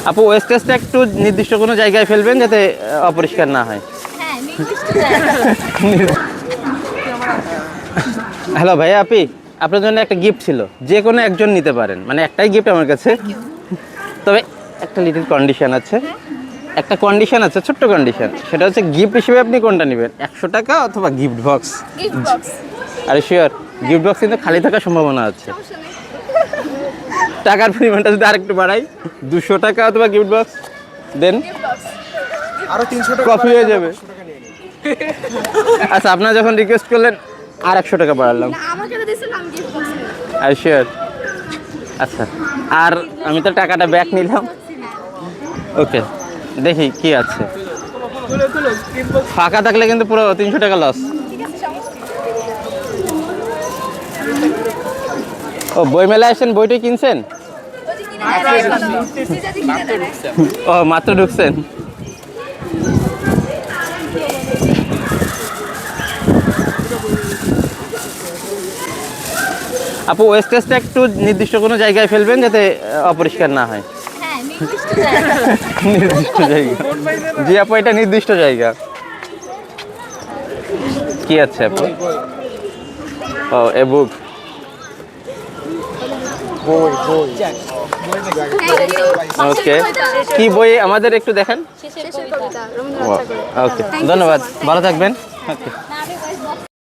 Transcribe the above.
আপু ওয়েস্টেজটা একটু নির্দিষ্ট কোনো জায়গায় ফেলবেন যাতে অপরিষ্কার না হয়। হ্যাঁ, নির্দিষ্ট জায়গা। হ্যালো ভাইয়া, আপি আপনার জন্য একটা গিফট ছিল, যে কোনো একজন নিতে পারেন, মানে একটাই গিফট আমার কাছে। তবে একটা লিটল কন্ডিশন আছে, একটা কন্ডিশন আছে, ছোট্ট কন্ডিশন। সেটা হচ্ছে গিফট হিসেবে আপনি কোনটা নেবেন, 100 টাকা অথবা গিফট বক্স? Gift box. আরে শিওর, গিফট বক্স কিন্তু খালি থাকার সম্ভাবনা আছে। সমস্যা নেই। টাকার পরিমাণটা যদি আরেকটু বাড়াই, 200 টাকা অথবা গিফট বক্স দেন, গিফট বক্স। আরো 300 টাকা কপি হয়ে যাবে। আচ্ছা, আপনারা যখন রিকোয়েস্ট করলেন আর 100 টাকা বাড়ালাম। না, আমাকে তো দিয়েছিলাম গিফট বক্স। আর শিওর। আচ্ছা, আর আমি তো টাকাটা ব্যাক নিলাম। ওকে, দেখি কি আছে। ফাঁকা থাকলে কিন্তু পুরো 300 টাকা লস। ঠিক আছে, সমস্যা নেই। ও, বই মেলায় আসেন, বইটাই কিনছেন? ওই যে কিনে দেয় না এখনো। সিজাদি কিনে দেয় না। ও, মাত্র ঢুকছেন। আপু ওয়েস্টেজটা একটু নির্দিষ্ট কোনো জায়গায় ফেলবেন যাতে অপরিষ্কার না হয়। হ্যাঁ, নির্দিষ্ট জায়গা। নির্দিষ্ট জায়গা। জি আপু, এটা নির্দিষ্ট জায়গা। কি আছে আপু? ও, এ বুক। বই বই ওকে, কি বই আমাদের একটু দেখান। শেষের কবিতা ওকে, ধন্যবাদ, ভালো থাকবেন। ওকে।